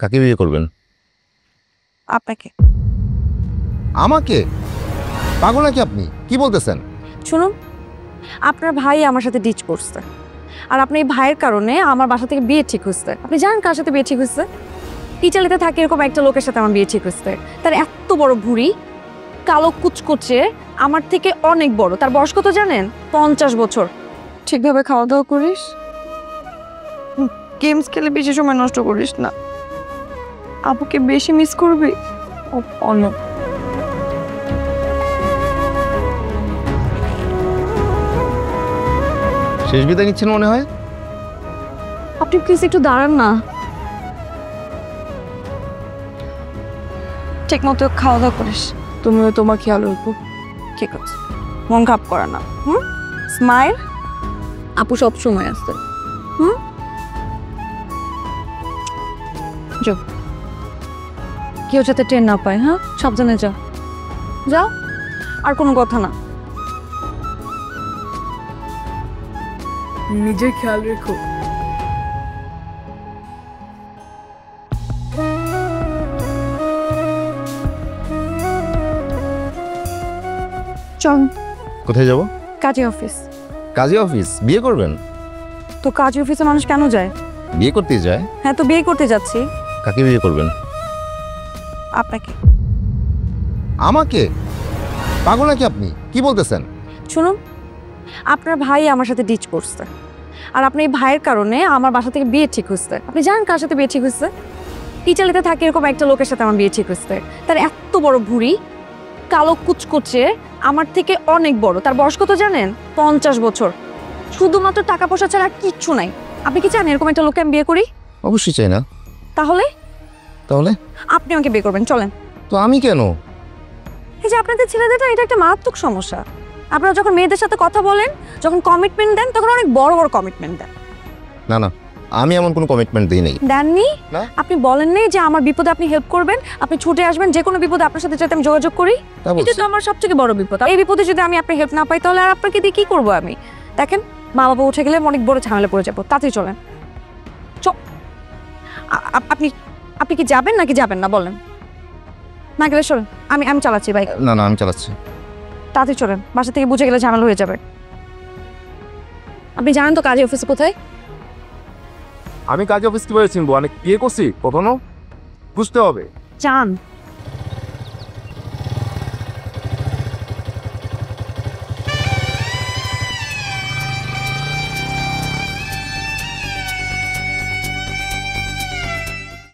কাকে বিয়ে করবেন? আপনাকে। আমাকে? পাগল নাকি আপনি? কি বলতেছেন? শুনুন, আপনার ভাই আমার সাথে ডিচ করছে, আর আপনার এই ভাইয়ের কারণে আমার বাসা থেকে বিয়ে ঠিক হচ্ছে। আপনি জানেন কার সাথে বিয়ে ঠিক হচ্ছে? ইটালিতে থাকে এরকম একটা লোকের সাথে আমার বিয়ে ঠিক হচ্ছে। তার এত বড় ভুঁড়ি, কালো কুচকুচে, আমার থেকে অনেক বড়। তার বয়স কত জানেন? 50 বছর। ঠিকভাবে খাওয়া দাওয়া করিস, গেমস খেলে বেশি সময় নষ্ট করিস না। আপুকে বেশি মিস করবি। অনেক। শেষ বিদায় নিচ্ছেন মনে হয়। আপনি প্লিজ একটু দাঁড়ান না। ঠিক মতো খাওয়া দাওয়া করিস, তুমিও তোমার খেয়াল রাখবো। ঠিক আছে, মন খারাপ করে না। স্মাইল। আপু সব সময় আসছে। যাও, কেউ যাতে ট্রেন না পায়। হ্যাঁ, সাবধানে যাও। যাও, আর কোনো কথা না। নিজের খেয়াল রেখো। চল। কোথায় যাব? কাজী অফিস। কাজী অফিস? বিয়ে করবেন? তো কাজী অফিসে মানুষ কেন যায়? বিয়ে করতে যায়। হ্যাঁ, তো বিয়ে করতে যাচ্ছি। কাকে বিয়ে করবেন? আপনাকে। আমাকে? পাগল নাকি আপনি? কি বলতেছেন? শুনুন, আপনার ভাই আমার সাথে ডিচ করছে, আর আপনার এই ভাইয়ের কারণে আমার বাসা থেকে বিয়ে ঠিক হচ্ছে। আপনি জানেন কার সাথে বিয়ে ঠিক হচ্ছে? ইটালিতে থাকে এরকম একটা লোকের সাথে আমার বিয়ে ঠিক হচ্ছে। তার এত বড় ভুঁড়ি, কালো কুচকুচে, আমার থেকে অনেক বড়। তার বয়স কত জানেন? 50 বছর। শুধুমাত্র টাকা পয়সা ছাড়া আর কিচ্ছু নাই। আপনি কি চান এরকম একটা লোককে আমি বিয়ে করি? অবশ্যই চাই না। তাহলে তাহলে আপনি আমাকে বিয়ে করবেন, চলেন। তো আমি কেন? এই যে আপনাদের ছেলেদের না, এটা একটা মারাত্মক সমস্যা। আপনারা যখন মেয়েদের সাথে কথা বলেন, যখন কমিটমেন্ট দেন, তখন অনেক বড় বড় কমিটমেন্ট দেন। না না, আমি এমন কোনো কমিটমেন্ট দিই নাই। দেননি? না। আপনি বলেননি যে আমার বিপদে আপনি হেল্প করবেন, আপনি ছুটে আসবেন যে কোনো বিপদে আপনার সাথে যাতে আমি যোগাযোগ করি। তা এটা বলছি। তো আমার সবথেকে বড় বিপদ। এই বিপদে যদি আমি আপনার হেল্প না পাই, তাহলে আর আপনাকে দিয়ে কি করবো আমি? দেখেন, মা বাবা উঠে গেলে অনেক বড় ঝামেলা পড়ে যাবো। তাড়াতাড়ি চলেন। আপনি আপনি কি যাবেন নাকি যাবেন না বলেন? না গেলে চলেন, আমি আমি চালাচ্ছি বাইক। না না, আমি চালাচ্ছি। তাড়াতাড়ি চলেন, বাসা থেকে বুঝে গেলে ঝামেলা হয়ে যাবে। আপনি জানেন তো কাজী অফিসে কোথায়? আমি কাজী অফিস কিভাবে চিনবো? অনেক বিয়ে করছি কখনো? বুঝতে হবে। যান।